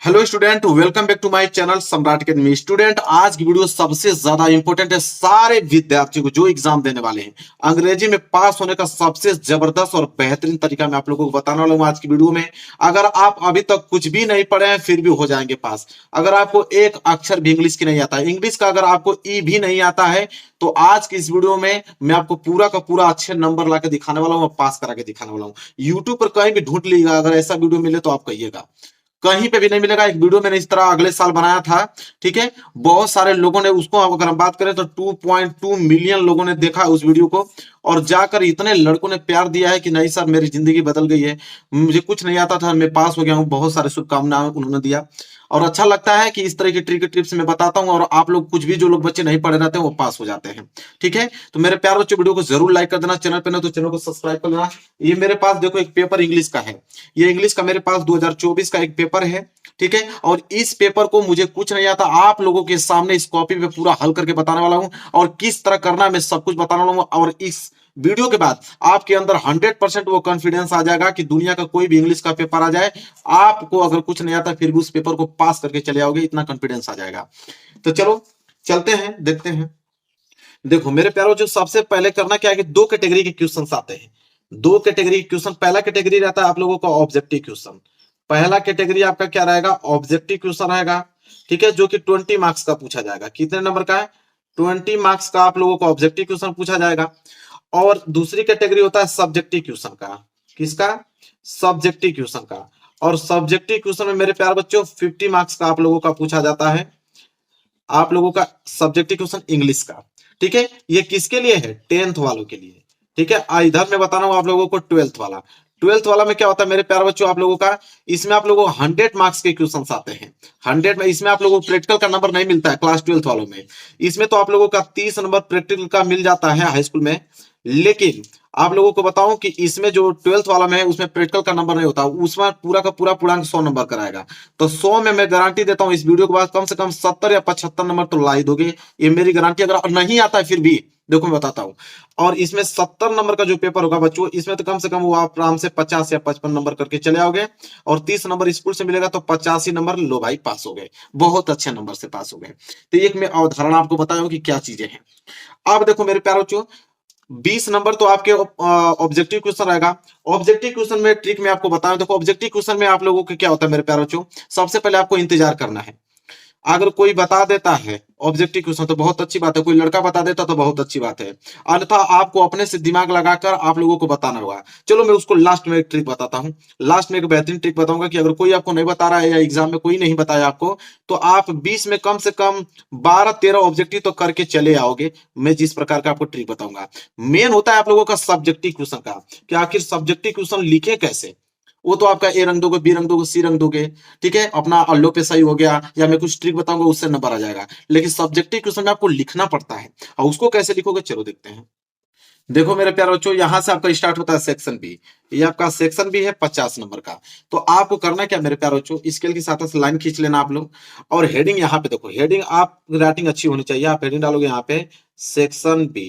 Hello student, welcome back to my channel Samrat academy. Student, आज की video सबसे ज्यादा इंपॉर्टेंट है सारे विद्यार्थियों को जो एग्जाम देने वाले हैं। अंग्रेजी में पास होने का सबसे जबरदस्त और बेहतरीन तरीका मैं आप लोगों को बताने वाला हूं आज की वीडियो में। अगर आप अभी तक कुछ भी नहीं पढ़े हैं फिर भी हो जाएंगे पास। अगर आपको एक अक्षर भी इंग्लिश की नहीं आता है, इंग्लिश का अगर आपको ई भी नहीं आता है, तो आज की इस वीडियो में मैं आपको पूरा का पूरा अच्छे नंबर ला के दिखाने वाला हूँ, पास करा के दिखाने वाला हूँ। यूट्यूब पर कहीं भी ढूंढ लीजिएगा, अगर ऐसा वीडियो मिले तो आप कहिएगा, कहीं पे भी नहीं मिलेगा। एक वीडियो मैंने इस तरह अगले साल बनाया था, ठीक है। बहुत सारे लोगों ने उसको, अगर हम बात करें तो 2.2 मिलियन लोगों ने देखा उस वीडियो को, और जाकर इतने लड़कों ने प्यार दिया है कि नहीं सर मेरी जिंदगी बदल गई है, मुझे कुछ नहीं आता था, मैं पास हो गया हूँ। बहुत सारे शुभकामनाएं उन्होंने दिया, और अच्छा लगता है कि इस तरह की ट्रिक टिप्स मैं बताता हूँ, और आप लोग कुछ भी, जो लोग बच्चे नहीं पढ़े रहते हैं वो पास हो जाते हैं, ठीक है। तो मेरे प्यार बच्चों, वीडियो को जरूर लाइक कर देना, चैनल पे ना तो चैनल को सब्सक्राइब कर देना। ये मेरे पास देखो एक पेपर इंग्लिश का है, ये इंग्लिश का मेरे पास 2024 का एक पेपर है, ठीक है। और इस पेपर को मुझे कुछ नहीं आता, आप लोगों के सामने इस कॉपी पे पूरा हल करके बताने वाला हूं, और किस तरह करना है मैं सब कुछ बताने वाला हूं। और इस वीडियो के बाद आपके अंदर 100% वो कॉन्फिडेंस आ जाएगा कि दुनिया का कोई भी इंग्लिश का पेपर आ जाए, आपको अगर कुछ नहीं आता फिर भी उस पेपर को पास करके चले आओगे, इतना कॉन्फिडेंस आ जाएगा। तो चलो चलते हैं, देखते हैं। देखो मेरे प्यारो, जो सबसे पहले करना क्या है कि दो कैटेगरी के क्वेश्चन आते हैं। दो कैटेगरी के क्वेश्चन, पहला कैटेगरी रहता है आप लोगों का ऑब्जेक्टिव क्वेश्चन। पहला कैटेगरी आपका क्या रहेगा? ऑब्जेक्टिव क्वेश्चन रहेगा, ठीक है, जो कि 20 मार्क्स का पूछा जाएगा। कितने नंबर का है? 20 मार्क्स का आप लोगों को ऑब्जेक्टिव क्वेश्चन पूछा जाएगा। और दूसरी कैटेगरी होता है सब्जेक्टिव क्वेश्चन का। किसका? सब्जेक्टिव क्वेश्चन का। और सब्जेक्टिव क्वेश्चन में मेरे प्यार बच्चों 50 मार्क्स का आप लोगों का पूछा जाता है, आप लोगों का सब्जेक्टिव क्वेश्चन इंग्लिश का, ठीक है। ये किसके लिए है? 10th वालों के लिए, ठीक है। इधर मैं बता रहा हूं आप लोगों को 12th वाला। 12th वाला में क्या होता है मेरे प्यारे बच्चों आप लोगों का, इसमें आप लोगों को 100 मार्क्स के क्वेश्चंस आते हैं। 100 में इसमें आप लोगों को प्रैक्टिकल का नंबर नहीं मिलता है क्लास 12th वालों में। इसमें तो आप लोगों का 30 नंबर प्रैक्टिकल का मिल जाता है हाई स्कूल में, लेकिन आप लोगों को बताऊं कि इसमें जो 12th वाला में है उसमें प्रैक्टिकल का नंबर नहीं होता, उसमें पूरा का पूरा पूर्णांक 100 नंबर कराएगा। तो 100 में मैं गारंटी देता हूं इस वीडियो के बाद कम से कम 70 या 75 नंबर तो ला ही दोगे, ये मेरी गारंटी। अगर नहीं आता है फिर भी देखो मैं बताता हूं। और इसमें 70 नंबर का जो पेपर होगा बच्चों, इसमें तो कम से कम वो आप आराम से 50 या 55 नंबर करके चले आओगे, और 30 नंबर स्कूल से मिलेगा तो 85 नंबर, लो भाई पास हो गए, बहुत अच्छे नंबर से पास हो गए। तो एक मैं अवधारणा आपको बताया कि क्या चीजें हैं। अब देखो मेरे प्यारे बच्चों, 20 नंबर तो आपके ऑब्जेक्टिव क्वेश्चन रहेगा। ऑब्जेक्टिव क्वेश्चन में ट्रिक में आपको बताऊं, देखो ऑब्जेक्टिव क्वेश्चन में आप लोगों को क्या होता है मेरे प्यारे बच्चों, सबसे पहले आपको इंतजार करना है। अगर कोई बता देता है ऑब्जेक्टिव क्वेश्चन तो बहुत अच्छी बात है, कोई लड़का बता देता तो बहुत अच्छी बात है, अन्यथा आपको अपने से दिमाग लगाकर आप लोगों को बताना होगा। चलो मैं उसको लास्ट में एक ट्रिक बताता हूं। लास्ट में एक बेहतरीन ट्रिक बताऊंगा कि अगर कोई आपको नहीं बता रहा है या एग्जाम में कोई नहीं बताया आपको, तो आप 20 में कम से कम 12-13 ऑब्जेक्टिव तो करके चले आओगे। मैं जिस प्रकार का आपको ट्रिक बताऊंगा, मेन होता है आप लोगों का सब्जेक्टिव क्वेश्चन का, कि आखिर सब्जेक्टिव क्वेश्चन लिखे कैसे। वो तो आपका ए रंग दोगे, बी रंग दोगे, सी रंग दोगे, ठीक है, अपना अल्लो पे सही हो गया, या मैं कुछ ट्रिक बताऊंगा उससे नंबर आ जाएगा। लेकिन सब्जेक्टिव क्वेश्चन में आपको लिखना पड़ता है, और उसको कैसे लिखोगे चलो देखते हैं। देखो मेरे प्यारे बच्चों, यहां से आपका स्टार्ट होता है सेक्शन बी। ये आपका सेक्शन बी है 50 नंबर का। तो आपको करना क्या मेरे प्यारे बच्चों, स्केल के साथ लाइन खींच लेना आप लोग, और हेडिंग यहाँ पे देखो, हेडिंग आप राइटिंग अच्छी होनी चाहिए, आप हेडिंग डालोगे यहाँ पे सेक्शन बी।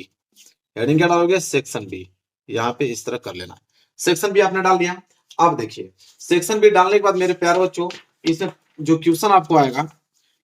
हेडिंग क्या डालोगे? Section B. यहाँ पे इस तरह कर लेना, सेक्शन बी आपने डाल दिया। अब देखिए, सेक्शन बी डालने के बाद मेरे प्यारे बच्चों, इसमें जो क्वेश्चन आपको आएगा,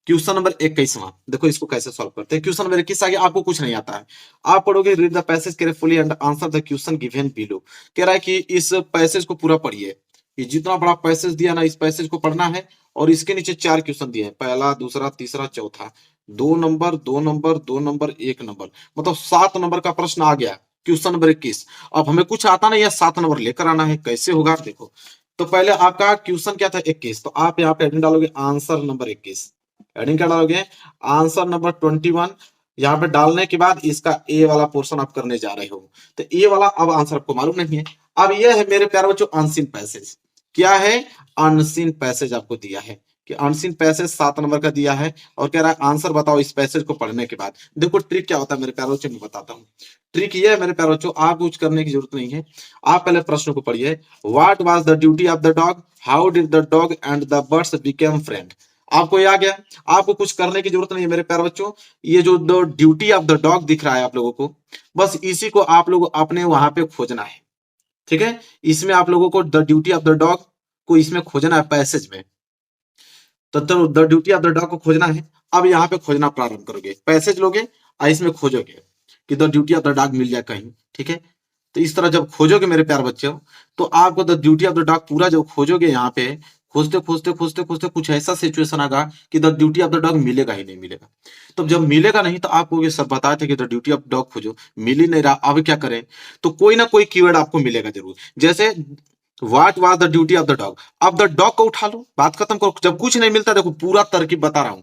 क्वेश्चन नंबर 21वां, देखो इसको कैसे सॉल्व करते हैं। क्वेश्चन नंबर 21 आगे आपको कुछ नहीं आता है, आप पढ़ोगे, read the passage carefully and answer the question given below. कह रहा है कि इस पैसेज को पूरा पढ़िए, ये जितना बड़ा पैसेज दिया ना, इस पैसेज को पढ़ना है, और इसके नीचे 4 क्वेश्चन दिए हैं, पहला, दूसरा, तीसरा, चौथा, 2 नंबर, 2 नंबर, 2 नंबर, 1 नंबर, मतलब 7 नंबर का प्रश्न आ गया, क्वेश्चन नंबर 21। अब हमें कुछ आता नहीं है, 7 नंबर लेकर आना है, कैसे होगा देखो। तो पहले आपका क्वेश्चन क्या था? 21, तो आप यहाँ पे हेडिंग डालोगे आंसर नंबर 21। हेडिंग क्या डालोगे? Answer number 21। यहाँ पे डालने के बाद इसका ए वाला पोर्शन आप करने जा रहे हो, तो ए वाला अब आंसर आपको मालूम नहीं है। अब ये है मेरे प्यारे बच्चों अनसीन पैसेज। क्या है? अनसीन पैसेज आपको दिया है, कि अनसीन पैसेज 7 नंबर का दिया है, और कह रहा है आंसर बताओ इस पैसेज को पढ़ने के बाद। देखो ट्रिक क्या होता है मेरे प्यारे बच्चों, मैं बताता हूँ। ट्रिक ये है मेरे प्यारे बच्चों, आप कुछ करने की जरूरत नहीं है, आप पहले प्रश्न को पढ़िए। What was the duty of the dog, how did the dog and the birds became friend. आपको ये आ गया, आपको कुछ करने की जरूरत नहीं है मेरे प्यारे बच्चों। ये जो the duty of the dog दिख रहा है आप लोगों को, बस इसी को आप लोग अपने वहां पे खोजना है, ठीक है। इसमें आप लोगों को the duty of the dog को इसमें खोजना है पैसेज में। तो the duty of the dog को खोजना है। अब यहाँ पे खोजना प्रारंभ करोगे, पैसेज लोगे और इसमें खोजोगे कि the duty of the dog मिल जाए कहीं, ठीक है। तो इस तरह जब खोजोगे मेरे प्यार बच्चों, तो आपको the duty of the dog पूरा जब खोजोगे यहाँ पे, खोजते खोजते खोजते खोजते कुछ ऐसा सिचुएशन आएगा कि the duty of the dog मिलेगा ही नहीं मिलेगा। तो जब मिलेगा नहीं तो आपको ये सर बताए थे कि द ड्यूटी ऑफ डॉग खोजो, मिल ही नहीं रहा, अब क्या करें? तो कोई ना कोई कीवर्ड आपको मिलेगा जरूर। जैसे what was the duty of the dog, अब द डॉग को उठा लो, बात खत्म करो। जब कुछ नहीं मिलता, देखो पूरा तरकीब बता रहा हूं,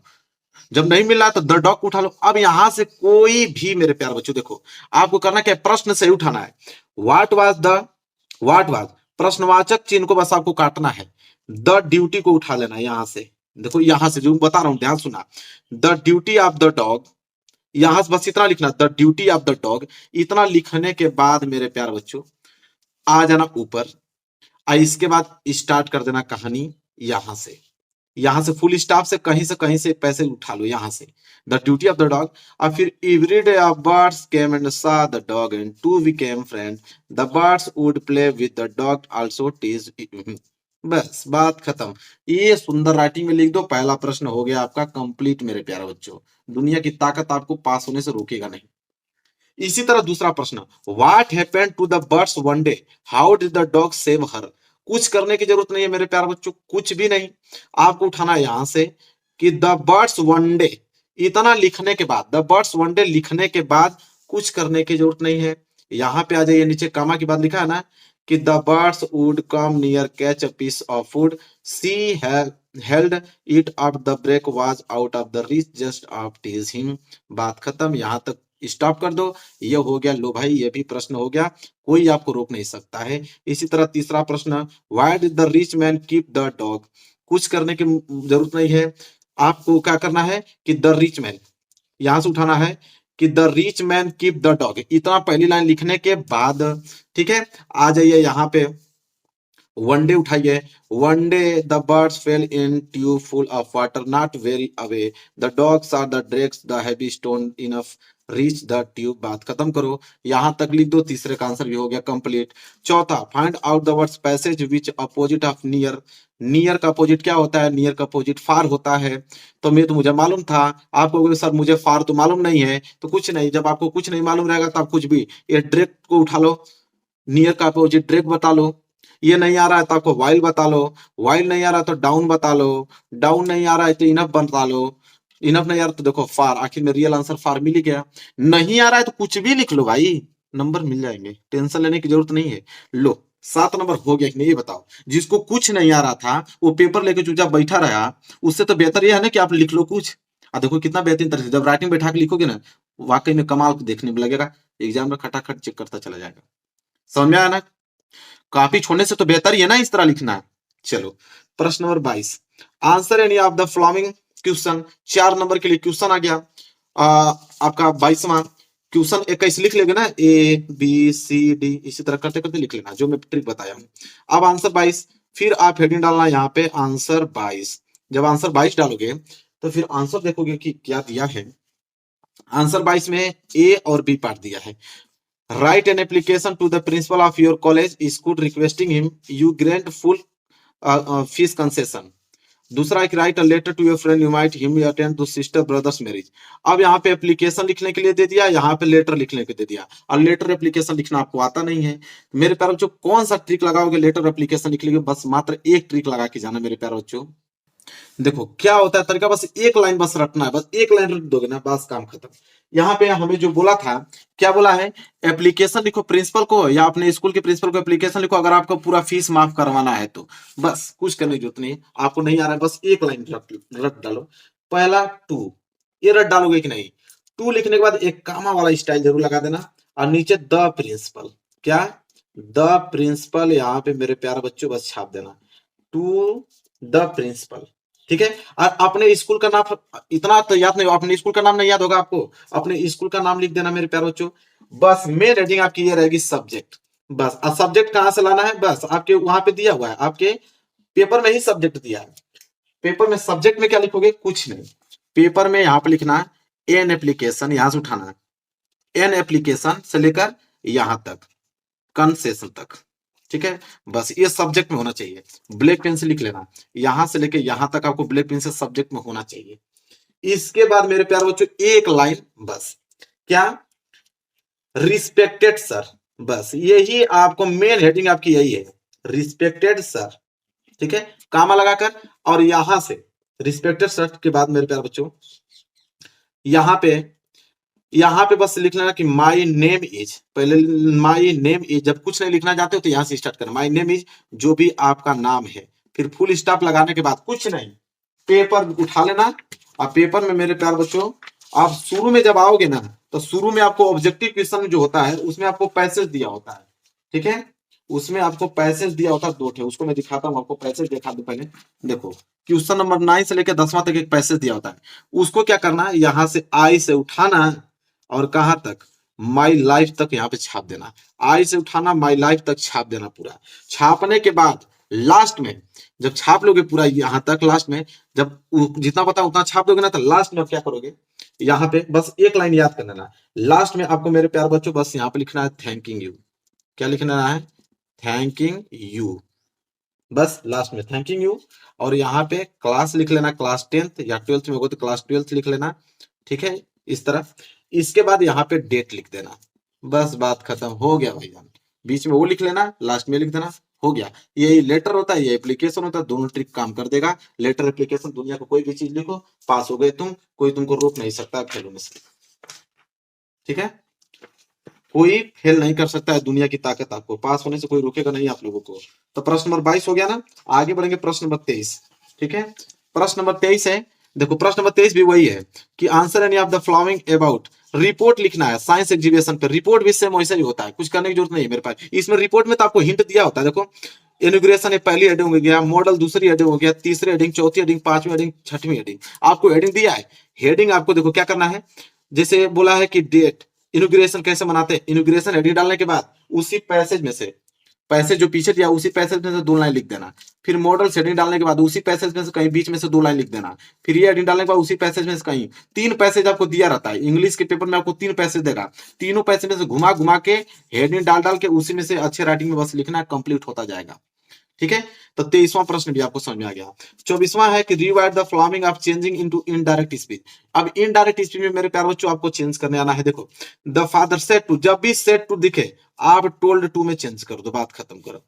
जब नहीं मिल रहा तो द डॉग को उठा लो। अब यहां से कोई भी मेरे प्यार बच्चों देखो, आपको करना क्या है, प्रश्न से उठाना है। व्हाट वाज प्रश्नवाचक चिन्ह को बस आपको काटना है, द ड्यूटी को उठा लेना है यहां से। देखो यहां से जो बता रहा हूं ध्यान सुना, the duty of the dog, यहां से बस इतना लिखना, the duty of the dog. इतना लिखने के बाद मेरे प्यार बच्चों आ जाना ऊपर, इसके बाद स्टार्ट कर देना कहानी यहां से फुल स्टॉप से कहीं से पैसे उठा लो यहां से, the duty of the dog. और फिर every day a birds came and saw the dog and two became friend, the birds would play with the dog also tease. बस बात खत्म। ये सुंदर राइटिंग में लिख दो, पहला प्रश्न हो गया आपका कंप्लीट मेरे प्यारे बच्चों। दुनिया की ताकत आपको पास होने से रोकेगा नहीं। इसी तरह दूसरा प्रश्न, what happened to the birds one day, how did the dog save her. कुछ करने की जरूरत नहीं है मेरे प्यारे बच्चों, कुछ भी नहीं। आपको उठाना है यहां से कि द बर्ड्स वन डे, इतना लिखने के बाद, द बर्ड्स वन डे लिखने के बाद कुछ करने की जरूरत नहीं है। यहां पे आ जाइए, नीचे कामा की बात लिखा है ना कि the birds would come near catch a piece of food, she held it up, the break was out of the reach just of tease him. बात खत्म, यहां तक स्टॉप कर दो। ये हो गया, लो भाई ये भी प्रश्न हो गया, कोई आपको रोक नहीं सकता है। इसी तरह तीसरा प्रश्न, why did the rich man keep the dog. कुछ करने की जरूरत नहीं है, आपको क्या करना है कि द रिच मैन, यहां से उठाना है कि the rich man keep the dog. इतना पहली लाइन लिखने के बाद, ठीक है, आ जाइए यहाँ पे वन डे उठाइए। One day the birds fell in tube full of water not very away, the dogs are the drags the heavy stone enough reach the tube. बात खत्म करो, यहां तक लिख दो, तीसरे का आंसर भी हो गया कंप्लीट। चौथा, find out the words passage which opposite of near. Near का अपोजिट क्या होता है, नियर का अपोजिट फार होता है। तो मैं तो मुझे मालूम था, आपको बोले, सर मुझे फार तो मालूम नहीं है। तो कुछ नहीं, जब आपको कुछ नहीं मालूम रहेगा तो आप कुछ भी, ये ड्रैग को उठा लो, नियर का अपोजिट ड्रैग बता लो। ये नहीं आ रहा है तो आपको वाइल बता लो, वाइल नहीं आ रहा तो डाउन बता लो, डाउन नहीं आ रहा है तो इनफ बता लो, इनफ नहीं आ रहा तो देखो फार। आखिर में रियल आंसर फार मिल ही गया। नहीं आ रहा है तो कुछ भी लिख लो भाई, नंबर मिल जाएंगे, टेंशन लेने की जरूरत नहीं है। लो 7 नंबर हो गया कि नहीं ये बताओ। जिसको कुछ नहीं आ रहा था वो पेपर लेके चुपचाप बैठा रहा, उससे तो बेहतर ये है ना कि आप लिख लो कुछ। देखो कितना बेहतरीन तरह से जब राइटिंग बैठा के लिखोगे ना, वाकई में कमाल देखने में लगेगा, एग्जाम में खटाखट चेक करता चला जाएगा। समझ में आया ना? कॉपी छोड़ने से तो बेहतर ही है ना इस तरह लिखना। चलो प्रश्न number 22, answer any of the following question. 4 number के लिए क्वेश्चन आ गया। आपका 22वां क्वेश्चन 21 लिख लेंगे ना, ABCD इसी तरह करते करते लिख लेना, जो मैं ट्रिक बताया हूं। अब आंसर 22, फिर आप हेडिंग डालना यहाँ पे आंसर 22। जब आंसर 22 डालोगे तो फिर आंसर देखोगे कि क्या दिया है। आंसर 22 में A और B पार्ट दिया है। Write an application to the principal of your college school requesting him you grant full fees concession. दूसरा एक write a letter to your friend you might him attend to sister brother's marriage. अब यहाँ पे application लिखने के लिए दे दिया, यहाँ पे लेटर लिखने के दे दिया, और लेटर एप्लीकेशन लिखना आपको आता नहीं है मेरे प्यारे बच्चों। कौन सा ट्रिक लगाओगे लेटर एप्लीकेशन लिखने के? बस मात्र एक ट्रिक लगा के जाना मेरे प्यारे बच्चों। देखो क्या होता है तरीका, बस एक लाइन बस रटना है, बस एक लाइन रट दोगे ना, बस काम खत्म। यहाँ पे हमें जो बोला था, क्या बोला है, एप्लीकेशन लिखो प्रिंसिपल को या अपने स्कूल के प्रिंसिपल को एप्लीकेशन लिखो अगर आपको पूरा फीस माफ करवाना है तो। बस कुछ करने की जरूरत नहीं, आपको नहीं आ रहा है बस एक लाइन रट डालो। पहला टू, ये रट डालोगे कि नहीं? टू लिखने के बाद एक कामा वाला स्टाइल जरूर लगा देना, और नीचे द प्रिंसिपल, क्या द प्रिंसिपल यहाँ पे मेरे प्यारे बच्चों बस छाप देना, टू द प्रिंसिपल। ठीक है, और अपने स्कूल का नाम इतना तो याद नहीं, अपने स्कूल का नाम नहीं याद होगा आपको, अपने स्कूल का नाम लिख देना मेरे प्यारे बच्चों। बस मेन हेडिंग आपकी ये रहेगी सब्जेक्ट। बस सब्जेक्ट कहां से लाना है, बस आपके वहां पे दिया हुआ है, आपके पेपर में ही सब्जेक्ट दिया है। पेपर में सब्जेक्ट में क्या लिखोगे? कुछ नहीं, पेपर में यहां पे लिखना है एन एप्लीकेशन, यहां से उठाना है एन एप्लीकेशन से लेकर यहां तक कंसेशन तक। ठीक है, बस ये सब्जेक्ट में होना चाहिए। ब्लैक पेन से लिख लेना, यहां से लेके यहां तक आपको ब्लैक पेन से सब्जेक्ट में होना चाहिए। इसके बाद मेरे प्यारे बच्चों एक लाइन बस, क्या, रिस्पेक्टेड सर, बस यही आपको मेन हेडिंग आपकी यही है, रिस्पेक्टेड सर। ठीक है, कामा लगाकर, और यहां से रिस्पेक्टेड सर के बाद मेरे प्यारे बच्चों यहां पे बस लिख लेना कि माई नेम इज, पहले माई नेम इज, जब कुछ नहीं लिखना चाहते हो तो यहां से स्टार्ट करना, माई नेम इज, जो भी आपका नाम है, फिर फुल स्टॉप लगाने के बाद कुछ नहीं, पेपर उठा लेना। और पेपर में मेरे प्यार बच्चों आप शुरू में जब आओगे ना, तो शुरू में आपको ऑब्जेक्टिव क्वेश्चन जो होता है उसमें आपको पैसेज दिया होता है। ठीक है, उसमें आपको पैसेज दिया होता है 2 ठे, उसको मैं दिखाता हूं आपको, पैसेज दिखा दो पहले। देखो, क्वेश्चन नंबर 9 से लेकर 10वां तक एक पैसेज दिया होता है, उसको क्या करना है, यहां से आई से उठाना और कहां तक, माई लाइफ तक यहाँ पे छाप देना। आई से उठाना, माई लाइफ तक छाप देना पूरा। छापने के बाद लास्ट में जब छाप लोगे पूरा यहां तक, लास्ट में जब जितना पता उतना छाप दोगे ना, तो लास्ट में आप क्या करोगे, यहाँ पे बस एक लाइन याद कर लेना, लास्ट में आपको मेरे प्यारे बच्चों बस यहाँ पे लिखना है थैंकिंग यू। क्या लिखना है, थैंकिंग यू, बस लास्ट में थैंकिंग यू। और यहाँ पे क्लास लिख लेना, क्लास 10th या 12th में होगा तो क्लास 12th लिख लेना। ठीक है, इस तरह। इसके बाद यहाँ पे डेट लिख देना, बस बात खत्म हो गया भाईजान। बीच में वो लिख लेना, लास्ट में लिख देना, हो गया। यही लेटर होता है, ये एप्लीकेशन होता है, दोनों ट्रिक काम कर देगा। लेटर, एप्लीकेशन, दुनिया को कोई भी चीज लिखो, पास हो गए तुम, कोई तुमको रोक नहीं सकता फेल होने से। ठीक है, कोई फेल नहीं कर सकता है, दुनिया की ताकत आपको पास होने से कोई रोकेगा नहीं आप लोगों को। तो प्रश्न नंबर 22 हो गया ना, आगे बढ़ेंगे प्रश्न नंबर 23। ठीक है, प्रश्न नंबर 23 है, देखो प्रश्न नंबर 23 भी वही है कि answer any of the following about, report लिखना है साइंस एग्जीबिशन पे। रिपोर्ट भी सेम वैसे ही होता है, कुछ करने की जरूरत नहीं है मेरे पास। इसमें रिपोर्ट में तो आपको हिंट दिया होता है, देखो इनॉग्रेशन है, पहली हेडिंग हो गया, मॉडल दूसरी हेडिंग हो गया, तीसरी हेडिंग, चौथी हेडिंग, पांचवी हेडिंग, छठवीं हेडिंग, आपको हेडिंग दिया है। हेडिंग आपको देखो क्या करना है, जैसे बोला है कि डेट, इनॉग्रेशन कैसे मनाते हैं, इनॉग्रेशन हेडिंग डालने के बाद उसी पैसेज में से, पैसेज जो पीछे दिया उसी पैसेज में से 2 लाइन लिख देना। फिर मॉडल हेडिंग डालने के बाद उसी पैसेज में से कहीं बीच में से 2 लाइन लिख देना। फिर ये हेडिंग डालने के बाद उसी पैसेज में से कहीं 3 पैसेज आपको दिया रहता है, इंग्लिश के पेपर में आपको 3 पैसेज देगा, तीनों पैसेज में से घुमा घुमा के हेडिंग डाल डाल के उसी में से अच्छे राइटिंग में बस लिखना, कंप्लीट होता जाएगा। ठीक है, तो 23वां प्रश्न भी आपको समझ में आ गया। 24वां है कि rewrite the following of changing into indirect speech. अब इनडायरेक्ट स्पीच में मेरे प्यारे बच्चों आपको चेंज करने आना है। देखो, द फादर सेड टू, जब भी सेड टू दिखे आप टोल्ड टू में चेंज कर दो, बात खत्म करो।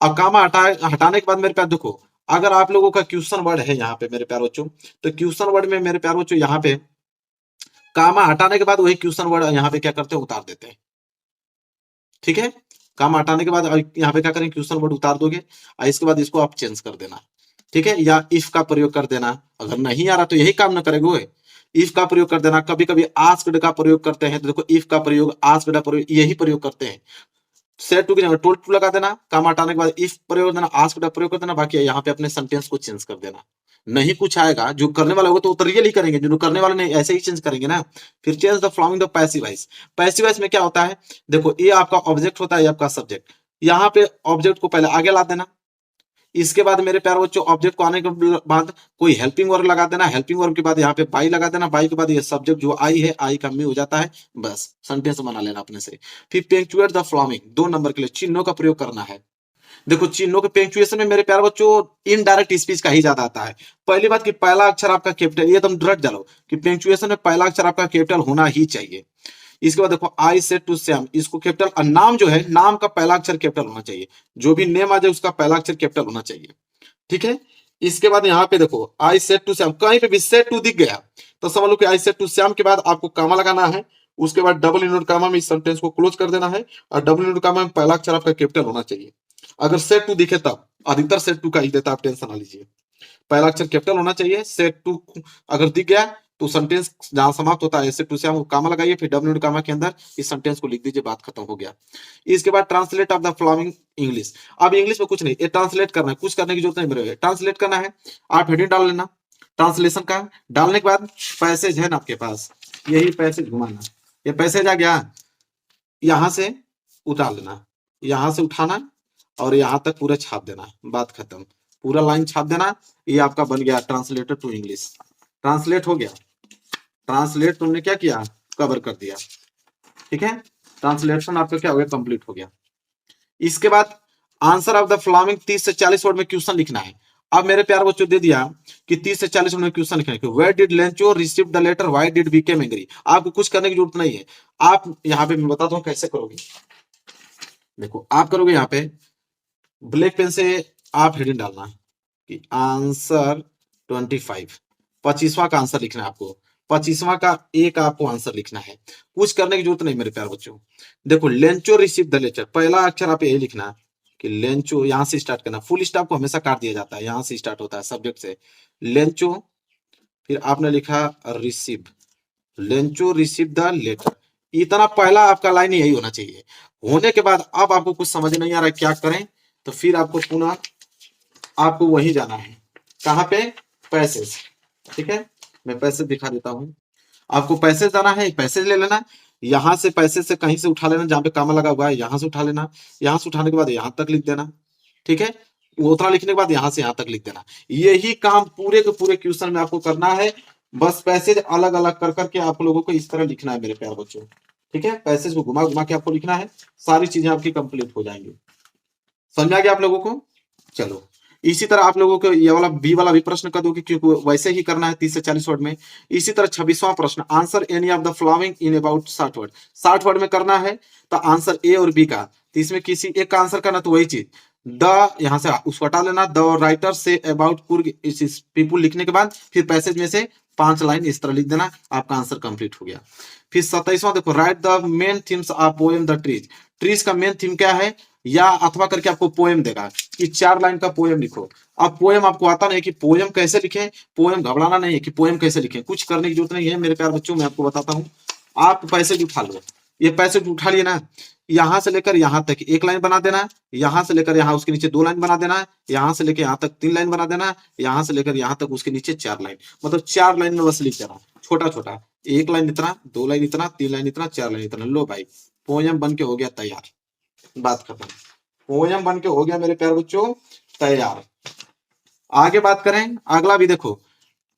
अब कामा हटाने के बाद मेरे प्यार देखो, अगर आप लोगों का क्वेश्चन वर्ड है यहाँ पे मेरे प्यारे बच्चों, तो क्वेश्चन वर्ड में मेरे प्यारे बच्चों यहाँ पे कामा हटाने के बाद वही क्वेश्चन वर्ड यहाँ पे क्या करते हैं, उतार देते हैं। ठीक है, काम हटाने के बाद यहाँ पे क्या करें, क्वेश्चन वर्ड उतार दोगे और इसके बाद इसको आप चेंज कर देना। ठीक है, या इफ का प्रयोग कर देना, अगर नहीं आ रहा तो यही काम ना करेंगे, इफ का प्रयोग कर देना। कभी कभी आस्क्ड का प्रयोग करते हैं, तो देखो इफ का प्रयोग, आस्क्ड का प्रयोग, यही प्रयोग करते हैं। सेट टू की जगह टोल्ड टू लगा देना, काम हटाने के बाद इफ प्रयोग देना, आस्क्ड का प्रयोग कर देना, बाकी यहाँ पे अपने सेंटेंस को चेंज कर देना। नहीं कुछ आएगा, जो करने वाला होगा तो वो रियल ही करेंगे, जो करने वाले नहीं ऐसे ही चेंज करेंगे ना। फिर change the following the passive voice. Passive voice में क्या होता है, देखो ये आपका ऑब्जेक्ट होता है, ये आपका सब्जेक्ट। यहाँ पे ऑब्जेक्ट को पहले आगे ला देना, इसके बाद मेरे प्यारे बच्चों ऑब्जेक्ट को आने के बाद कोई हेल्पिंग वर्ब लगा देना, हेल्पिंग वर्ब के बाद यहाँ पे बाई लगा देना, बाई के बाद ये सब्जेक्ट जो आई है, आई का मी हो जाता है, बस सेंटेंस बना लेना अपने से। फिर पेंचुएट द फॉलोइंग, 2 नंबर के लिए चिन्हों का प्रयोग करना है। देखो चिन्हों के पेंचुएशन में मेरे प्यारे बच्चों इनडायरेक्ट स्पीच का ही ज्यादा आता है। पहली बात कि पहला अक्षर आपका कैपिटल, ये तुम डरट जाओ कि पेंचुएशन में पहला अक्षर आपका कैपिटल होना ही चाहिए। इसके बाद देखो आई सेड टू श्याम, इसको कैपिटल, और नाम जो है, नाम का पहला अक्षर कैपिटल होना चाहिए, जो भी नेम आ जाए उसका पहला अक्षर कैपिटल होना चाहिए। ठीक है, इसके बाद यहाँ पे देखो आई सेड टू श्याम, कहीं पे भी सेड टू दिख गया तो समझ लो कि आई सेड टू श्याम के बाद आपको कामा लगाना है, उसके बाद डबल इनवर्ट कामा में इस सेंटेंस को क्लोज कर देना है, और डबल इनवर्ट कामा में पहला अक्षर आपका कैपिटल होना चाहिए। अगर सेड टू दिखे तब, अधिकतर सेड टू का ही देता, आप टेंशन ना लीजिए, पहला अक्षर कैपिटल होना चाहिए। सेड टू अगर दिख गया तो सेंटेंस जहां समाप्त होता है सेड टू से हम कामा लगाइए, फिर डब्ल्यू कामा के अंदर इस सेंटेंस को लिख दीजिए, बात खत्म हो गया। इसके बाद translate of the following English. अब इंग्लिश में कुछ नहीं, ये ट्रांसलेट करना है, कुछ करने की जरूरत नहीं मेरे, ट्रांसलेट करना है। आप हेडिंग डाल लेना ट्रांसलेशन का, डालने के बाद पैसेज है ना आपके पास, यही पैसेज घुमाना, ये पैसेज आ गया, यहां से उतार लेना, यहां से उठाना और यहां तक पूरा छाप देना, बात खत्म, पूरा लाइन छाप देना। ये आपका बन गया ट्रांसलेटर टू इंग्लिश, ट्रांसलेट हो गया। ट्रांसलेट तुमने क्या किया, कवर कर दिया। ठीक है, ट्रांसलेशन आपका क्या हो गया, कंप्लीट हो गया। इसके बाद आंसर ऑफ द फॉलोइंग 30 से 40 वर्ड में क्वेश्चन लिखना है। अब मेरे प्यार बच्चों दे दिया कि 30 से 40 मिनट में क्वेश्चन लिखने के, where did Lencho receive the letter, why did became angry. आपको कुछ करने की जरूरत नहीं है, आप यहाँ पे मैं बताता हूँ कैसे करोगे। देखो आप करोगे यहाँ पे ब्लैक पेन से आप हेडिंग डालना कि आंसर 25, 25वां का आंसर लिखना है आपको, 25वां का एक आपको आंसर लिखना है, कुछ करने की जरूरत नहीं मेरे प्यार बच्चों। देखो लेंचो रिसीव द लेटर, पहला अक्षर आप यही लिखना है कि लेंचो, यहां से स्टार्ट करना, फुल स्टॉप को हमेशा काट दिया जाता है, यहां से स्टार्ट होता है सब्जेक्ट से, लेंचो, फिर आपने लिखा receive, Lencho receive the letter, इतना पहला आपका लाइन यही होना चाहिए। होने के बाद अब आपको कुछ समझ नहीं आ रहा है क्या करें, तो फिर आपको पुनः आपको वही जाना है, कहां पे, पैसेज। ठीक है, मैं पैसेज दिखा देता हूं आपको, पैसेज जाना है, पैसेज ले लेना, यहां से पैसेज से कहीं से उठा लेना, जहां पे कामा लगा हुआ है यहां से उठा लेना, यहां से उठाने के बाद यहां तक लिख देना। ठीक है, वो उतना लिखने के बाद यहां से यहां तक लिख देना। यही काम पूरे के पूरे क्वेश्चन में आपको करना है, बस पैसेज अलग अलग कर करके आप लोगों को इस तरह लिखना है मेरे प्यारे बच्चों। ठीक है, पैसेज को घुमा घुमा के आपको लिखना है, सारी चीजें आपकी कंप्लीट हो जाएंगी। समझ में आ गया आप लोगों को? चलो इसी तरह आप लोगों को ये वाला बी वाला भी प्रश्न कर दोगे, क्योंकि वैसे ही करना है 30 से 40 वर्ड में। इसी तरह 26वां प्रश्न, answer any of the following in about 60 word, 60 word में करना है, तो आंसर ए और बी का, तो इसमें किसी एक का आंसर करना, तो वही चीज द, यहां से उसको हटा लेना, the writer say about Coorg people लिखने के बाद फिर पैसेज में से 5 लाइन इस तरह लिख देना, आपका आंसर कंप्लीट हो गया। फिर 27वां देखो, right the main themes of poem the trees, trees का मेन थीम क्या है, या अथवा करके आपको पोएम देगा कि 4 लाइन का पोएम लिखो। अब पोएम आपको आता नहीं कि पोएम कैसे लिखें, पोएम घबराना नहीं है कि पोएम कैसे लिखें, कुछ करने की जरूरत नहीं है मेरे प्यारे बच्चों, मैं आपको बताता हूँ। आप पैसेज उठा लो, ये पैसेज उठा लिए ना, यहां से लेकर यहां तक 1 लाइन बना देना, यहां से लेकर यहां उसके नीचे 2 लाइन बना देना, यहां से लेकर यहां तक 3 लाइन बना देना, यहां से लेकर यहां तक उसके नीचे 4 लाइन, मतलब 4 लाइन में बस लिख देना, छोटा छोटा, 1 लाइन इतना, 2 लाइन इतना, 3 लाइन इतना, 4 लाइन इतना। लो भाई, पोएम बन के हो गया तैयार, बात खत्म, पोएम बन के हो गया मेरे प्यारे बच्चों तैयार। आगे बात करें, अगला भी देखो,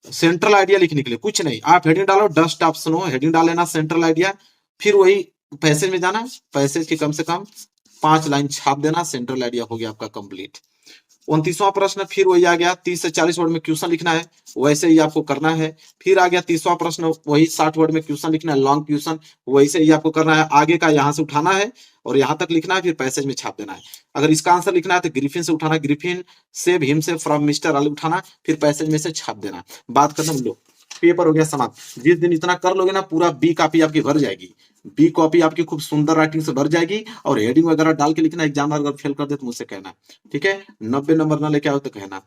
सेंट्रल आइडिया लिखने के लिए कुछ नहीं, आप हेडिंग डालो, डस्ट ऑफ स्नो, हेडिंग डाल लेना सेंट्रल आइडिया, फिर वही पैसेज में जाना, पैसेज की कम से कम 5 लाइन छाप देना, सेंट्रल आइडिया हो गया आपका कंप्लीट। 29वां प्रश्न फिर वही आ गया, 30 से 40 वर्ड में क्वेश्चन लिखना है, वैसे ही आपको करना है। फिर आ गया 30वां प्रश्न, वही 60 वर्ड में क्वेश्चन लिखना है, लॉन्ग क्वेश्चन, वैसे ही आपको करना है, आगे का यहां से उठाना है और यहां तक लिखना है, फिर पैसेज में छाप देना है। अगर इसका आंसर लिखना है तो ग्रिफिन से उठाना, ग्रिफिन सेव हिम से फ्रॉम मिस्टर अली उठाना, फिर पैसेज में से छाप देना, बात खत्म। लो पेपर हो गया समाप्त। जिस दिन इतना कर लोगे ना, पूरा बी कॉपी आपकी भर जाएगी, बी कॉपी आपकी खूब सुंदर राइटिंग से भर जाएगी, और हेडिंग वगैरह डाल के लिखना, एग्जाम अगर फेल कर दे तो मुझसे कहना, ठीक है। 90 नंबर ना लेके आओ तो कहना,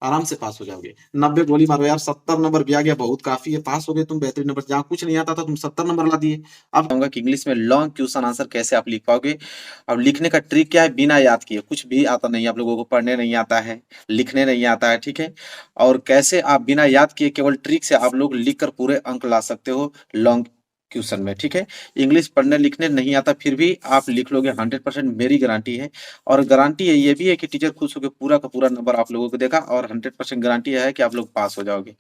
आराम से पास हो जाओगे। 90 गोली मारो यार, 70 नंबर भी आ गया, बहुत काफी है, पास हो गए तुम, बेहतरीन नंबर, जहाँ कुछ नहीं आता था तुम 70 नंबर ला दिए। अब कहूंगा कि इंग्लिश में लॉन्ग क्वेश्चन आंसर कैसे आप लिख पाओगे। अब लिखने का ट्रिक क्या है, बिना याद किए, कुछ भी आता नहीं आप लोगों को, पढ़ने नहीं आता है, लिखने नहीं आता है, ठीक है। और कैसे आप बिना याद किए केवल ट्रिक से आप लोग लिख कर पूरे अंक ला सकते हो लॉन्ग क्वेश्चन में, ठीक है। इंग्लिश पढ़ने लिखने नहीं आता फिर भी आप लिख लोगे 100%, मेरी गारंटी है। और गारंटी ये भी है कि टीचर खुश होकर पूरा का पूरा नंबर आप लोगों को देगा, और 100% गारंटी है कि आप लोग पास हो जाओगे,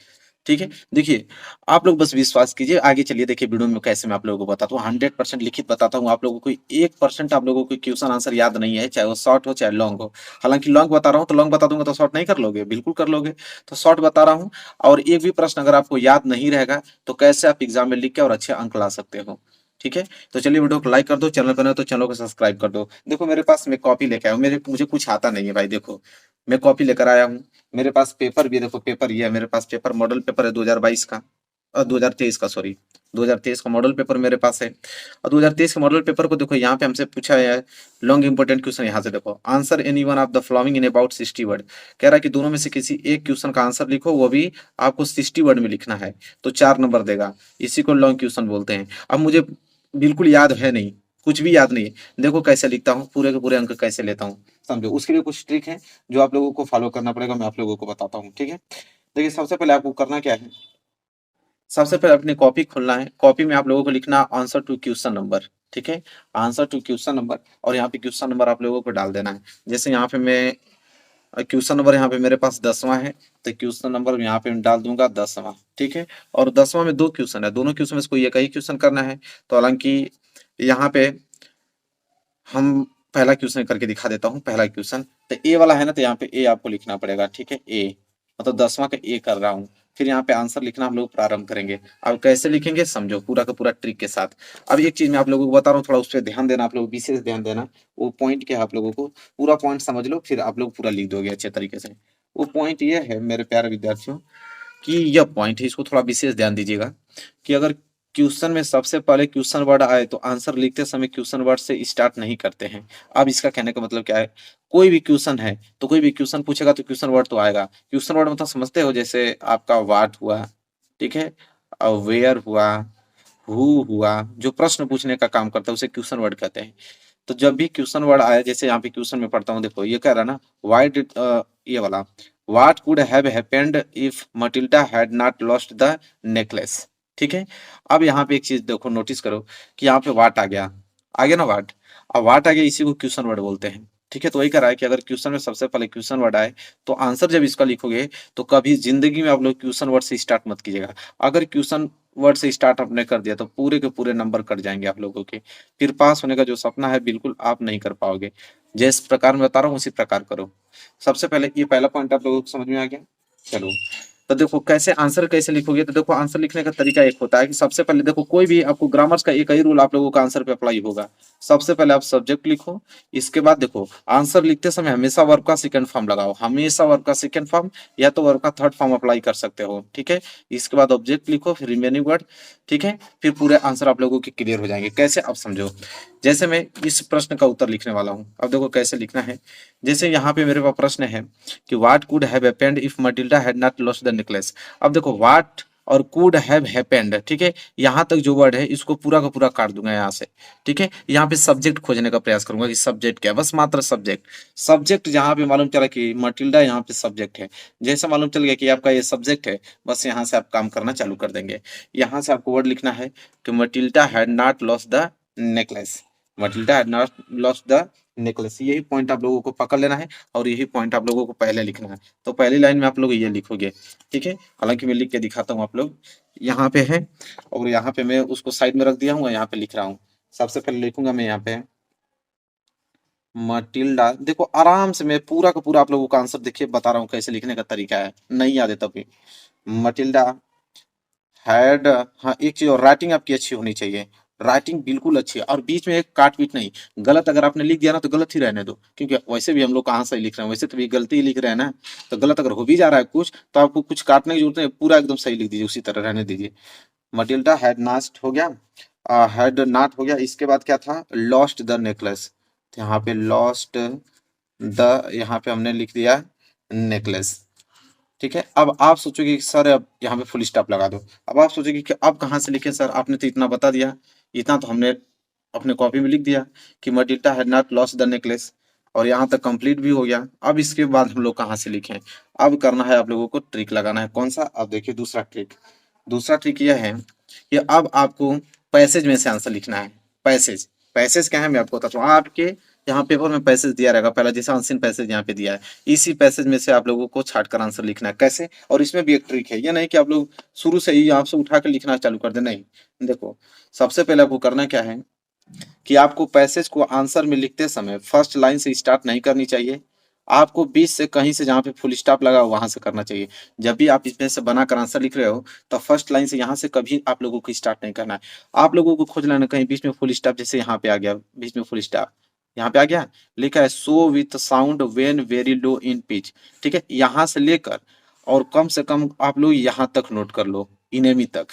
ठीक है। देखिए आप लोग बस विश्वास कीजिए, आगे चलिए देखिए वीडियो में कैसे मैं आप लोगों को बताता हूँ, 100% लिखित बताता हूँ आप लोगों को। 1% आप लोगों को क्वेश्चन आंसर याद नहीं है, चाहे वो शॉर्ट हो चाहे लॉन्ग हो। हालांकि लॉन्ग बता रहा हूँ तो लॉन्ग बता दूंगा तो शॉर्ट नहीं कर लोगे, बिल्कुल कर लोगे, तो शॉर्ट बता रहा हूँ। और एक भी प्रश्न अगर आपको याद नहीं रहेगा तो कैसे आप एग्जाम में लिख के और अच्छे अंक ला सकते हो, ठीक है। तो चलिए वीडियो को लाइक कर दो, चैनल पर नए हो तो चैनल को सब्सक्राइब कर दो। देखो मेरे पास मैं कॉपी लेके आया हूँ, मुझे कुछ आता नहीं है भाई, देखो मैं कॉपी लेकर आया हूँ, मेरे पास पेपर भी है, देखो पेपर ये है मेरे पास, पेपर मॉडल पेपर है 2022 का, 2023 का, सॉरी 2023 का मॉडल पेपर मेरे पास है। और 2023 के मॉडल पेपर को देखो, यहाँ पे हमसे पूछा है लॉन्ग इंपोर्टेंट क्वेश्चन, यहाँ से देखो, answer any one of the following in about 60 word, कह रहा है कि दोनों में से किसी एक क्वेश्चन का आंसर लिखो, वो भी आपको 60 वर्ड में लिखना है, तो 4 नंबर देगा, इसी को लॉन्ग क्वेश्चन बोलते हैं। अब मुझे बिल्कुल याद है नहीं, कुछ भी याद नहीं है, देखो कैसे लिखता हूँ, पूरे के पूरे अंक कैसे लेता हूँ, समझो। उसके लिए कुछ ट्रिक है जो आप लोगों को फॉलो करना पड़ेगा, मैं आप लोगों को बताता हूँ, ठीक है। देखिए सबसे पहले आपको करना क्या है, सबसे पहले अपनी कॉपी खोलना है, कॉपी में आप लोगों को लिखना आंसर टू क्वेश्चन नंबर, ठीक है, आंसर टू क्वेश्चन नंबर, और यहाँ पे क्वेश्चन नंबर आप लोगों को डाल देना है। जैसे यहाँ पे मैं क्वेश्चन नंबर यहाँ पे मेरे पास 10वां है, तो क्वेश्चन नंबर यहाँ पे मैं डाल दूंगा 10वां, ठीक है। और 10वां में 2 क्वेश्चन है, दोनों क्वेश्चन में से कोई एक ही क्वेश्चन करना है। तो हालांकि यहाँ पे हम पहला क्वेश्चन करके दिखा देता हूँ। पहला क्वेश्चन तो ए वाला है ना, तो यहाँ पे ए आपको लिखना पड़ेगा, ठीक है। ए मतलब 10वां का ए कर रहा हूँ। फिर यहाँ पे आंसर लिखना हम लोग प्रारंभ करेंगे। अब कैसे लिखेंगे समझो, पूरा का पूरा ट्रिक के साथ। अब एक चीज मैं आप लोगों को बता रहा हूँ, थोड़ा उस पर ध्यान देना, आप लोग विशेष ध्यान देना। वो पॉइंट क्या है आप लोगों को पूरा पॉइंट समझ लो, फिर आप लोग पूरा लिख दोगे अच्छे तरीके से। वो पॉइंट ये है मेरे प्यारे विद्यार्थियों कि यह पॉइंट है, इसको थोड़ा विशेष ध्यान दीजिएगा कि अगर क्वेश्चन में सबसे पहले क्वेश्चन वर्ड आए तो आंसर लिखते समय क्वेश्चन वर्ड से स्टार्ट नहीं करते हैं। अब इसका कहने का मतलब क्या है, कोई भी क्वेश्चन है तो कोई भी क्वेश्चन पूछेगा तो क्वेश्चन वर्ड तो आएगा। क्वेश्चन वर्ड मतलब समझते हो, जैसे आपका व्हाट हुआ, ठीक है, और वेयर हुआ, हु हुआ, जो प्रश्न पूछने का काम करता है उसे क्वेश्चन वर्ड कहते हैं। तो जब भी क्वेश्चन वर्ड आया, जैसे यहाँ पे क्वेश्चन में पढ़ता हूँ, देखो ये कह रहा है ना, व्हाई डिड, ये वाला, what could have happened if Matilda had not lost the necklace, ठीक है। अब यहाँ पे एक चीज देखो, नोटिस करो कि यहाँ पे व्हाट आ गया ना व्हाट। अब व्हाट आ गया, इसी को क्वेश्चन वर्ड बोलते हैं, ठीक है। तो वही कह रहा है कि अगर क्वेश्चन में सबसे पहले क्वेश्चन वर्ड आए तो आंसर जब इसका लिखोगे तो कभी जिंदगी में आप लोग क्वेश्चन वर्ड से स्टार्ट मत कीजिएगा। अगर क्वेश्चन वर्ड से स्टार्ट आपने कर दिया तो पूरे के पूरे नंबर कट जाएंगे आप लोगों के, फिर पास होने का जो सपना है बिल्कुल आप नहीं कर पाओगे। जिस प्रकार मैं बता रहा हूँ उसी प्रकार करो। सबसे पहले ये पहला पॉइंट आप लोगों को समझ में आ गया। चलो, तो देखो कैसे आंसर कैसे लिखोगे, तो देखो आंसर लिखने का तरीका एक होता है कि सबसे पहले देखो, कोई भी आपको ग्रामर्स का एक ही रूल आप लोगों का आंसर पे अप्लाई होगा। सबसे पहले आप सब्जेक्ट लिखो, इसके बाद देखो आंसर लिखते समय हमेशा वर्ब का सेकंड फॉर्म लगाओ, हमेशा वर्ब का सेकंड फॉर्म या तो वर्ब का थर्ड फॉर्म अप्लाई कर सकते हो, ठीक है। इसके बाद ऑब्जेक्ट लिखो, फिर रिमेनिंग वर्ड, ठीक है। फिर पूरे आंसर आप लोगों के क्लियर हो जाएंगे। कैसे आप समझो, जैसे मैं इस प्रश्न का उत्तर लिखने वाला हूँ, अब देखो कैसे लिखना है। जैसे यहाँ पे मेरे पास प्रश्न है कि what could have happened if Matilda had not lost the necklace. अब देखो व्हाट और कुड हैव हैपेंड, ठीक है, यहाँ तक जो वर्ड है इसको पूरा का पूरा काट दूंगा यहाँ से, ठीक है। यहाँ पे सब्जेक्ट खोजने का प्रयास करूंगा कि सब्जेक्ट क्या है, बस मात्र सब्जेक्ट। सब्जेक्ट जहाँ पे मालूम चला कि मटिल्डा यहाँ पे सब्जेक्ट है, जैसे मालूम चल गया कि आपका ये सब्जेक्ट है, बस यहाँ से आप काम करना चालू कर देंगे। यहाँ से आपको वर्ड लिखना है कि Matilda had not lost the necklace, Matilda had not lost the necklace. यही पॉइंट आप लोगों को पकड़ लेना है और यही पॉइंट आप लोगों को पहले लिखना है। तो पहली लाइन में आप लोग ये लिखोगे, ठीक है। हालांकि मैं लिख के दिखाता हूँ, आप लोग यहाँ पे है और यहाँ पे मैं उसको साइड में रख दिया हूँ, यहाँ पे लिख रहा हूँ। सबसे पहले लिखूंगा मैं यहाँ पे मटिल्डा। देखो आराम से मैं पूरा का पूरा आप लोगों का आंसर देखिए बता रहा हूँ कैसे लिखने का तरीका है, नहीं याद है तभी। मटिल्डा हैड, हाँ एक चीज और, राइटिंग आपकी अच्छी होनी चाहिए, राइटिंग बिल्कुल अच्छी है, और बीच में एक काट पीट नहीं। गलत अगर आपने लिख दिया ना तो गलत ही रहने दो, क्योंकि वैसे भी हम लोग कहाँ सही लिख रहे हैं, वैसे तो भी गलती ही लिख रहे हैं ना। तो गलत अगर हो भी जा रहा है कुछ तो आपको कुछ काटने की जरूरत नहीं, पूरा एकदम सही लिख दीजिए, उसी तरह रहने दीजिए। मटिल्डा हैड नास्ट हो गया, हैड नॉट हो गया, इसके बाद क्या था, लॉस्ट द नेकलेस। यहाँ पे लॉस्ट द, यहाँ पे हमने लिख दिया नेकलेस, ठीक है। अब आप सोचोगे कि सर अब यहाँ पे फुल स्टॉप लगा दो। अब आप सोचोगे कि अब कहाँ से लिखे सर, आपने तो इतना बता दिया, इतना तो हमने अपने कॉपी में लिख दिया कि Matilda had not lost the necklace, और यहाँ तक कंप्लीट भी हो गया। अब इसके बाद हम लोग कहाँ से लिखें, अब करना है आप लोगों को ट्रिक लगाना है। कौन सा, अब देखिए दूसरा ट्रिक। दूसरा ट्रिक यह है कि अब आपको पैसेज में से आंसर लिखना है। पैसेज, पैसेज क्या है मैं आपको बताता हूँ। आपके यहाँ पेपर में पैसेज दिया रहेगा, पहला जैसा अनसीन पैसेज यहाँ पे दिया है, इसी पैसेज में से आप लोगों को छाट कर आंसर लिखना है। कैसे, और इसमें भी एक ट्रिक है, ये नहीं कि आप लोग शुरू से ही यहाँ से उठा कर लिखना चालू कर दे, नहीं। देखो सबसे पहले आपको करना क्या है कि आपको पैसेज को आंसर में लिखते समय फर्स्ट लाइन से स्टार्ट नहीं करनी चाहिए, आपको बीच से कहीं से जहाँ पे फुल स्टॉप लगा वहां से करना चाहिए। जब भी आप इसमें से बनाकर आंसर लिख रहे हो तो फर्स्ट लाइन से यहाँ से कभी आप लोगों को स्टार्ट नहीं करना है। आप लोगों को खोज लेना कहीं बीच में फुल स्टॉप, जैसे यहाँ पे आ गया बीच में फुल स्टॉप, यहाँ पे आ गया, लिखा है so with sound when very low in pitch, ठीक है। यहाँ से लेकर और कम से कम आप लोग यहाँ तक नोट कर लो, इनेमी तक,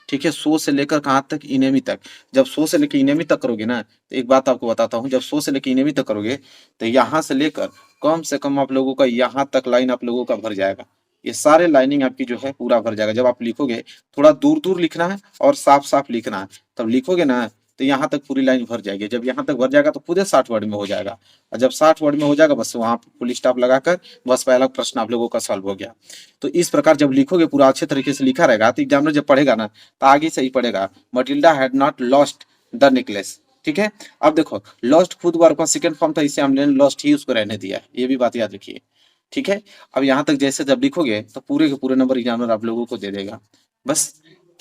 ठीक है। सो से लेकर कहाँ तक, इनेमी तक। जब सो से लेकर इनेमी तक करोगे ना, तो एक बात आपको बताता हूँ, जब सो से लेकर इनेमी तक करोगे तो यहाँ से लेकर कम से कम आप लोगों का यहाँ तक लाइन आप लोगों का भर जाएगा। ये सारे लाइनिंग आपकी जो है पूरा भर जाएगा। जब आप लिखोगे थोड़ा दूर दूर लिखना है और साफ साफ लिखना है, तब लिखोगे ना तो यहाँ तक पूरी लाइन भर जाएगी। जब यहाँ तक भर जाएगा तो खुद 60 वर्ड में हो जाएगा, और जब 60 वर्ड में हो जाएगा बस वहां फुल स्टॉप लगाकर बस पहला प्रश्न आप लोगों का सॉल्व हो गया। तो इस प्रकार जब लिखोगे पूरा अच्छे तरीके से लिखा रहेगा तो एग्जामिनर जब पढ़ेगा ना तो आगे से ही पढ़ेगा, Matilda had not lost the necklace, ठीक है। अब देखो लॉस्ट खुद वर्ब का सेकंड फॉर्म था, इसे हमने लॉस्ट ही उसको रहने दिया, ये भी बात याद रखिए, ठीक है। अब यहाँ तक जैसे जब लिखोगे तो पूरे के पूरे नंबर एग्जामिनर आप लोगों को दे देगा, बस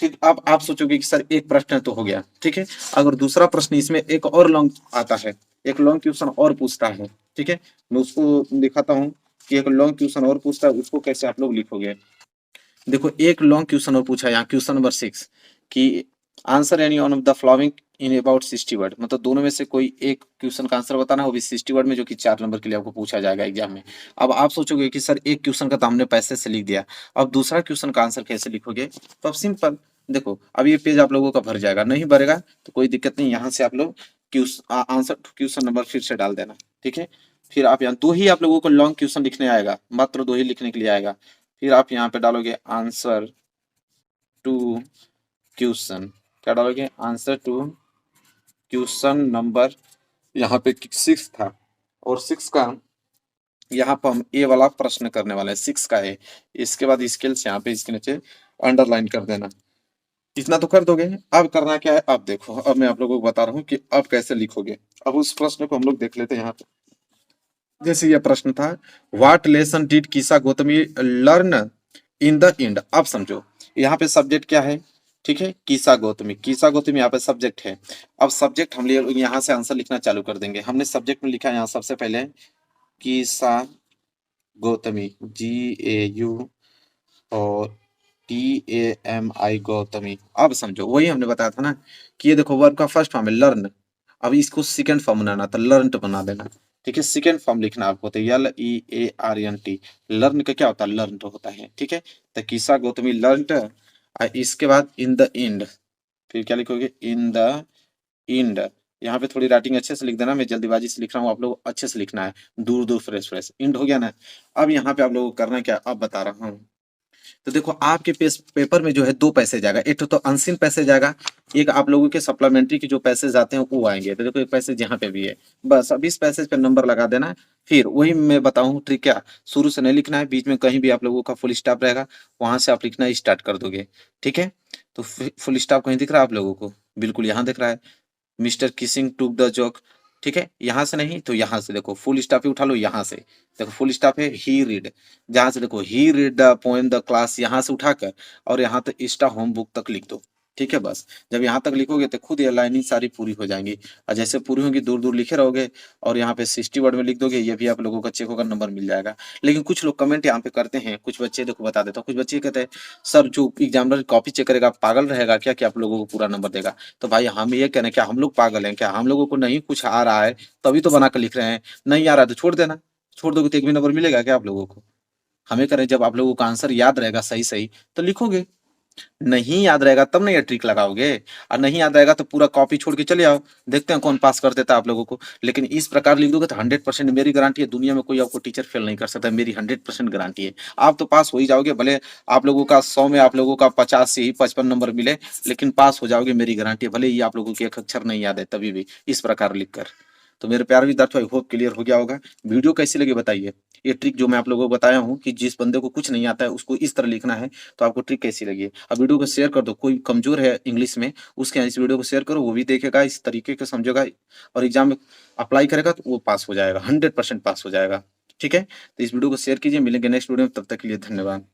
फिर अब आप सोचोगे कि सर एक प्रश्न तो हो गया, ठीक है। अगर दूसरा प्रश्न इसमें एक और लॉन्ग आता है, एक लॉन्ग क्वेश्चन और पूछता है, ठीक है, मैं उसको दिखाता हूँ कि एक लॉन्ग क्वेश्चन और पूछता है, उसको कैसे आप लोग लिखोगे। देखो एक लॉन्ग क्वेश्चन और पूछा है यहाँ, क्वेश्चन नंबर 6 कि answer any one of the following in about 60 word, मतलब दोनों में से कोई एक क्वेश्चन का आंसर बताना, वो भी 60 वर्ड में, जो कि 4 नंबर के लिए आपको पूछा जाएगा एग्जाम में। अब आप सोचोगे कि सर एक क्वेश्चन का तो हमने पैसे से लिख दिया, अब दूसरा क्वेश्चन का आंसर कैसे लिखोगे। तो अब सिंपल, देखो अब ये पेज आप लोगों का भर जाएगा, नहीं भरेगा तो कोई दिक्कत नहीं, यहाँ से आप लोग आंसर क्वेश्चन नंबर फिर से डाल देना, ठीक है। फिर आप यहाँ दो ही आप लोगों को लॉन्ग क्वेश्चन लिखने आएगा, मात्र दो ही लिखने के लिए आएगा। फिर आप यहाँ पे डालोगे आंसर टू क्वेश्चन, क्या डालोगे, आंसर टू क्वेश्चन नंबर, यहाँ पे 6 था और 6 का यहाँ पर हम ए वाला प्रश्न करने वाले हैं, 6 का ए। इसके बाद स्केल से यहाँ पे इसके नीचे अंडरलाइन कर देना, इतना तो कर दोगे। अब करना क्या है, अब देखो, अब मैं आप लोगों को बता रहा हूँ कि अब कैसे लिखोगे। अब उस प्रश्न को हम लोग देख लेते हैं यहाँ पे। जैसे ये प्रश्न था, what lesson did कीसा Gautami learn in the end. अब समझो यहाँ पे सब्जेक्ट क्या है, ठीक है, कीसा गौतमी, कीसा गौतमी यहाँ पे सब्जेक्ट है। अब सब्जेक्ट हम यहाँ से आंसर लिखना चालू कर देंगे। हमने सब्जेक्ट में लिखा है यहाँ सबसे पहले कीसा गौतमी, GAU और TAMI गौतमी। अब समझो वही हमने बताया था ना कि ये देखो वर्ब का फर्स्ट फॉर्म है लर्न, अब इसको सेकंड फॉर्म बनाना था, लर्न बना देना, ठीक है। सेकंड फॉर्म लिखना आपको, तो LEARNT, लर्न का क्या होता है, लर्न होता है, ठीक है। तो कीसा गौतमी लर्न, इसके बाद इन द एंड, फिर क्या लिखोगे, इन द एंड। यहाँ पे थोड़ी राइटिंग अच्छे से लिख देना, मैं जल्दीबाजी से लिख रहा हूँ, आप लोग अच्छे से लिखना है, दूर दूर फ्रेश फ्रेश, एंड हो गया ना। अब यहाँ पे आप लोगों को करना क्या, अब बता रहा हूँ। तो देखो आपके पेपर में जो है दो पैसेज आएगा, एक तो अनसीन पैसेज आएगा, एक आप लोगों के सप्लीमेंट्री के जो पैसेज आते हैं वो आएंगे। तो देखो एक पैसेज यहाँ पे भी है, बस अब इस पैसेज पे नंबर लगा देना है। फिर वही मैं बताऊं ट्रिक, क्या शुरू से नहीं लिखना है, बीच में कहीं भी आप लोगों का फुल स्टॉप रहेगा, वहां से आप लिखना स्टार्ट कर दोगे, ठीक है। तो फुल स्टॉप कहीं दिख रहा है आप लोगों को, बिल्कुल यहाँ दिख रहा है, mister Keesing took the joke, ठीक है। यहाँ से नहीं तो यहाँ से देखो, फुल स्टॉप ही उठा लो, यहाँ से देखो फुल स्टॉप है, ही रीड, जहां से देखो ही read the poem the class, यहाँ से उठाकर और यहाँ तक स्टा होम बुक तक लिख दो, ठीक है। बस जब यहाँ तक लिखोगे तो खुद ये लाइनिंग सारी पूरी हो जाएंगी, और जैसे पूरी होंगी दूर दूर लिखे रहोगे, और यहाँ पे 60 वर्ड में लिख दोगे, ये भी आप लोगों का चेक होकर नंबर मिल जाएगा। लेकिन कुछ लोग कमेंट यहाँ पे करते हैं, कुछ बच्चे, देखो बता देता हूँ, कुछ बच्चे कहते हैं सर जो एग्जामिनर कॉपी चेक करेगा पागल रहेगा क्या कि आप लोगों को पूरा नंबर देगा। तो भाई हम ये कह रहे हैं, क्या हम लोग पागल हैं क्या, हम लोगों को नहीं कुछ आ रहा है तभी तो बना कर लिख रहे हैं, नहीं आ रहा है तो छोड़ देना, छोड़ दोगे तो एक भी नंबर मिलेगा क्या आप लोगों को। हमें करें, जब आप लोगों का आंसर याद रहेगा सही सही तो लिखोगे, नहीं याद रहेगा तब नहीं ये ट्रिक लगाओगे, और नहीं याद रहेगा तो पूरा कॉपी छोड़ के चले आओ, देखते हैं कौन पास कर देता है आप लोगों को। लेकिन इस प्रकार लिख दोगे तो 100% मेरी गारंटी है, दुनिया में कोई आपको टीचर फेल नहीं कर सकता, मेरी 100% गारंटी है, आप तो पास हो ही जाओगे। भले आप लोगों का 100 में आप लोगों का 50 से ही 55 नंबर मिले, लेकिन पास हो जाओगे, मेरी गारंटी है, भले ही आप लोगों की एक अक्षर नहीं याद है तभी भी इस प्रकार लिखकर। तो मेरे प्यारे विद्यार्थियों, आई होप क्लियर हो गया होगा। वीडियो कैसी लगी बताइए, ये ट्रिक जो मैं आप लोगों को बताया हूँ कि जिस बंदे को कुछ नहीं आता है उसको इस तरह लिखना है, तो आपको ट्रिक कैसी लगी है। अब वीडियो को शेयर कर दो, कोई कमजोर है इंग्लिश में उसके यहाँ इस वीडियो को शेयर करो, वो भी देखेगा, इस तरीके से समझेगा और एग्जाम में अप्लाई करेगा तो वो पास हो जाएगा, 100% पास हो जाएगा, ठीक है। तो इस वीडियो को शेयर कीजिए, मिलेंगे नेक्स्ट वीडियो में, तब तक के लिए धन्यवाद।